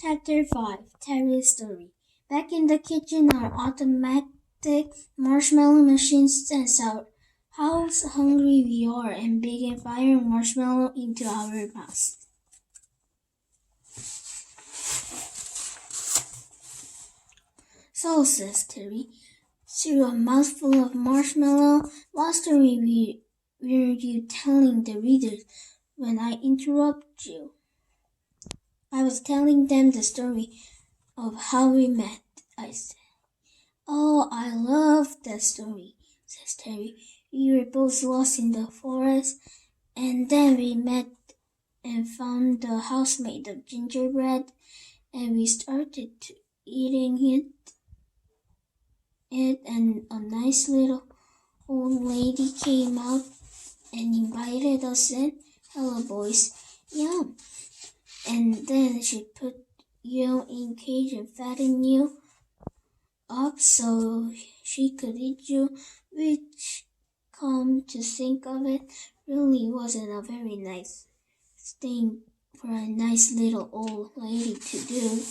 Chapter 5 Terry's Story. Back in the kitchen, our automatic marshmallow machine stands out how hungry we are and began firing marshmallow into our mouths. So, says Terry, through a mouthful of marshmallow, what story were you telling the readers when I interrupt you? I was telling them the story of how we met, I said. Oh, I love that story, says Terry. We were both lost in the forest, and then we met and found the house made of gingerbread, and we started eating it, and a nice little old lady came out and invited us in. Hello, boys. Yum. And then she put you in cage and fattened you up so she could eat you, which, come to think of it, really wasn't a very nice thing for a nice little old lady to do.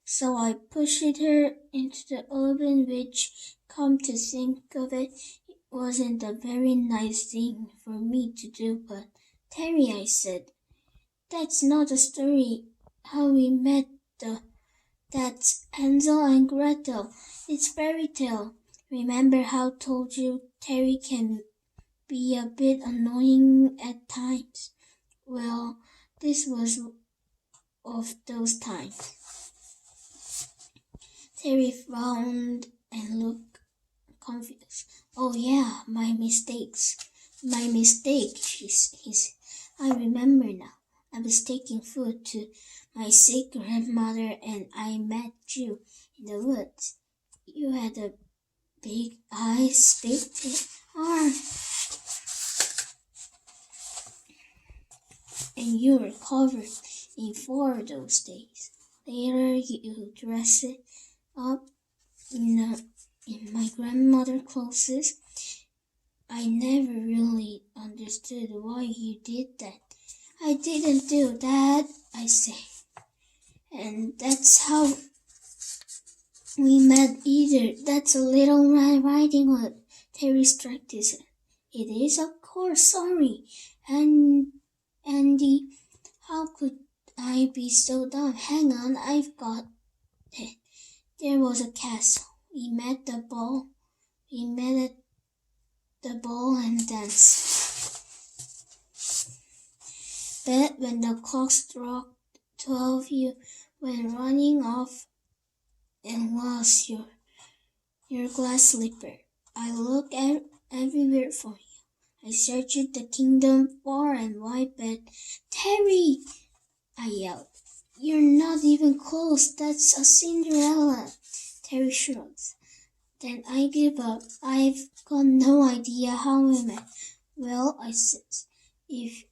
So I pushed her into the oven, which, come to think of it, wasn't a very nice thing for me to do. But Terry, I said, that's not a story how we met. That's Hansel and Gretel. It's fairy tale. Remember how I told you Terry can be a bit annoying at times? Well, this was of those times. Terry frowned and looked confused. Oh yeah, my mistakes. My mistake, I remember now. I was taking food to my sick grandmother and I met you in the woods. You had a big eyes, big arm, and you were covered in fur those days. Later, you dressed up in my grandmother's clothes. I never really understood why you did that. I didn't do that, I say. And that's how we met either. That's a little Red Riding Hood. Terry struck his head. It is, of course, sorry. And Andy, how could I be so dumb? Hang on, I've got it. There was a castle. We met the ball. We met at the ball and danced. But when the clock struck 12, you went running off and lost your glass slipper. I looked everywhere for you. I searched the kingdom far and wide, but Terry, I yelled, you're not even close. That's a Cinderella. Terry shrugs. Then I give up. I've got no idea how we met. Well, I said, if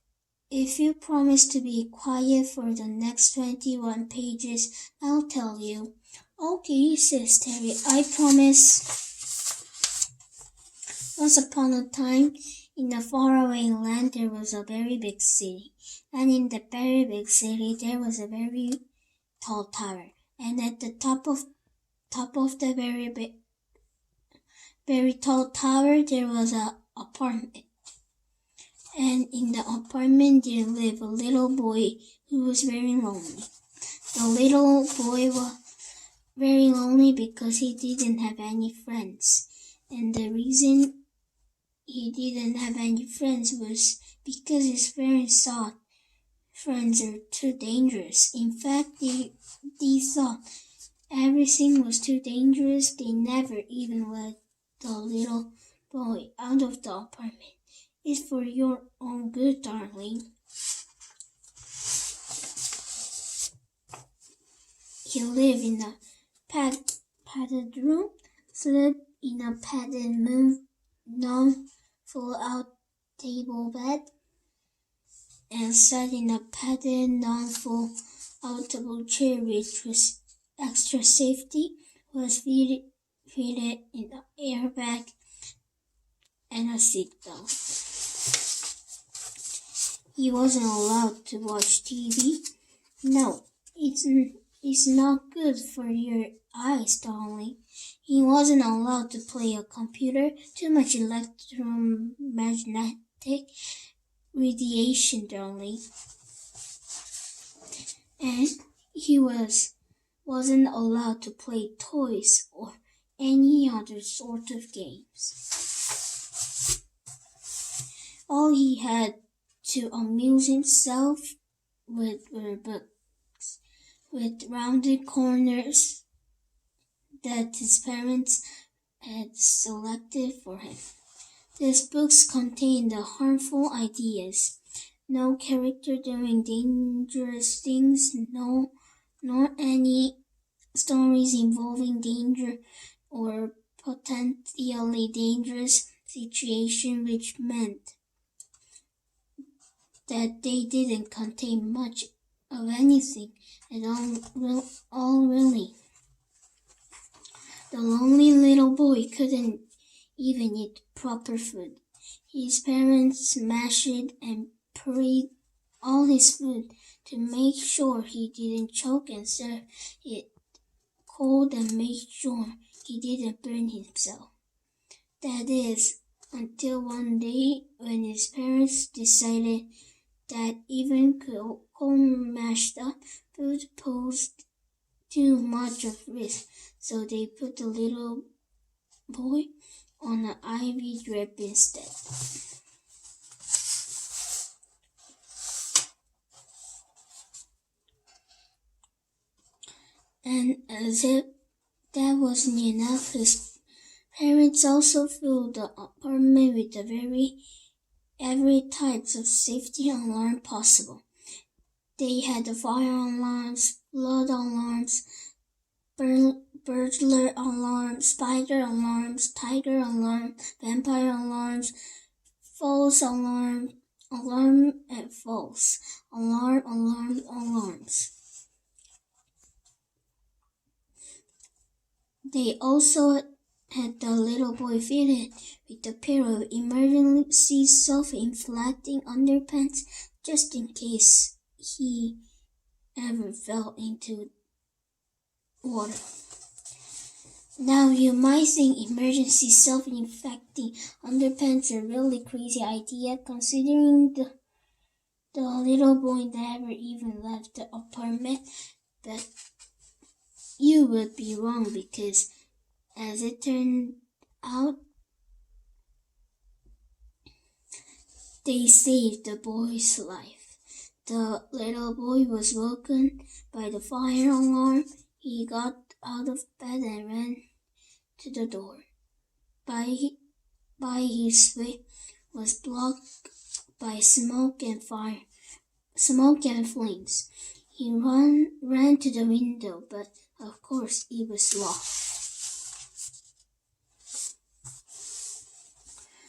you promise to be quiet for the next 21 pages, I'll tell you. Okay, says Terry, I promise. Once upon a time, in a faraway land, there was a very big city. And in the very big city, there was a very tall tower. And at the top of the very tall tower, there was an apartment. And in the apartment there lived a little boy who was very lonely. The little boy was very lonely because he didn't have any friends. And the reason he didn't have any friends was because his parents thought friends are too dangerous. In fact, they thought everything was too dangerous. They never even let the little boy out of the apartment. It's for your own good, darling. He lived in a padded room, slept in a padded non-full-out table bed, and sat in a padded non-full-out table chair, which was extra safety, was fitted in an airbag and a seatbelt. He wasn't allowed to watch TV. No, it's not good for your eyes, darling. He wasn't allowed to play a computer. Too much electromagnetic radiation, darling. And he wasn't allowed to play toys or any other sort of games. All he had to amuse himself with were books with rounded corners that his parents had selected for him. These books contained the harmful ideas. No character doing dangerous things, nor any stories involving danger or potentially dangerous situation, which meant that they didn't contain much of anything at all really. The lonely little boy couldn't even eat proper food. His parents smashed and poured all his food to make sure he didn't choke and serve it cold and make sure he didn't burn himself. That is, until one day when his parents decided that even cold mashed up food posed too much of risk, so they put the little boy on an IV drip instead. And as if that wasn't enough, his parents also filled the apartment with every types of safety alarm possible. They had the fire alarms, blood alarms, burglar alarms, spider alarms, tiger alarm, vampire alarms, false alarm, alarm and false, alarms. They also had the little boy fitted with a pair of emergency self-inflating underpants just in case he ever fell into water. Now you might think emergency self-inflating underpants are a really crazy idea considering the little boy never even left the apartment, but you would be wrong because as it turned out, they saved the boy's life. The little boy was woken by the fire alarm. He got out of bed and ran to the door. By his way was blocked by smoke and flames. He ran to the window, but of course it was locked.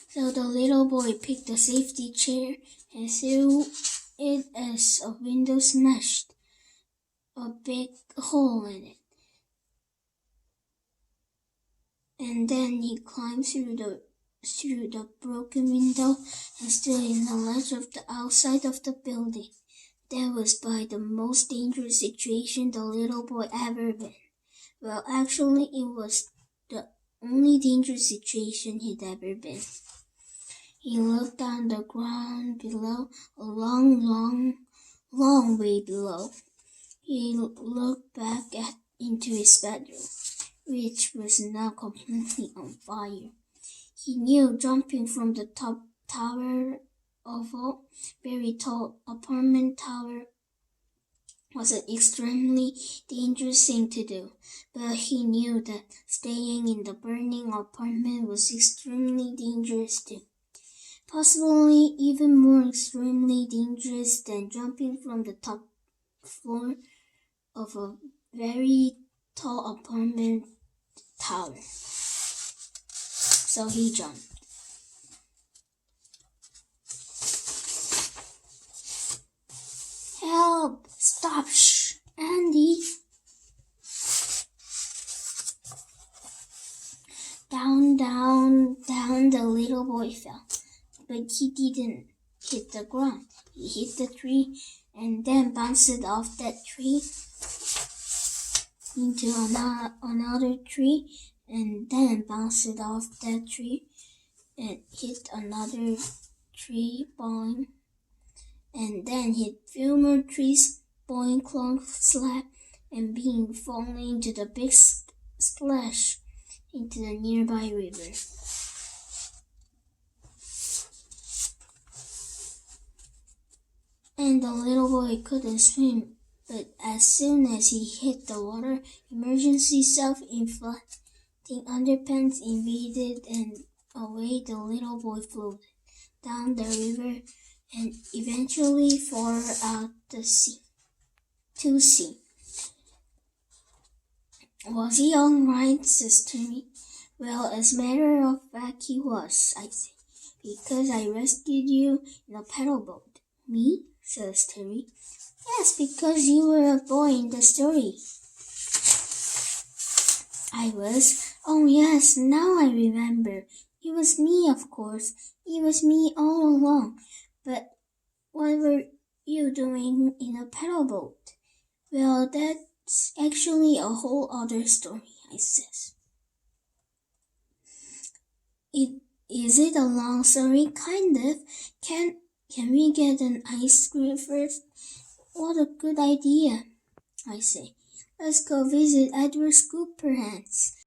So the little boy picked a safety chair and threw it as a window smashed a big hole in it. And then he climbed through the broken window and stood in the ledge of the outside of the building. That was by the most dangerous situation the little boy ever been. Well, actually, it was the only dangerous situation he'd ever been. He looked down the ground below, a long way below. He looked back into his bedroom, which was now completely on fire. He knew jumping from the top tower of a very tall apartment tower was an extremely dangerous thing to do, but he knew that staying in the burning apartment was extremely dangerous too. Possibly even more extremely dangerous than jumping from the top floor of a very tall apartment tower. So he jumped. Help! Stop! Shh! Andy! Down the little boy fell. But he didn't hit the ground. He hit the tree and then bounced off that tree into another tree and then bounced off that tree and hit another tree, boing, and then hit few more trees, boing, clonk, slap, and being falling into the big splash into the nearby river. And the little boy couldn't swim, but as soon as he hit the water, emergency self-inflating underpants invaded and away the little boy floated down the river and eventually far out to sea. Was he all right, says Timmy. Well, as a matter of fact, he was, I say, because I rescued you in a paddle boat. Me? Says Terry. Yes, because you were a boy in the story. I was. Oh yes, now I remember. It was me, of course. It was me all along. But what were you doing in a paddle boat? Well, that's actually a whole other story, I says. Is it a long story? Kind of. Can we get an ice cream first? What a good idea, I say. Let's go visit Edward Scooperhands.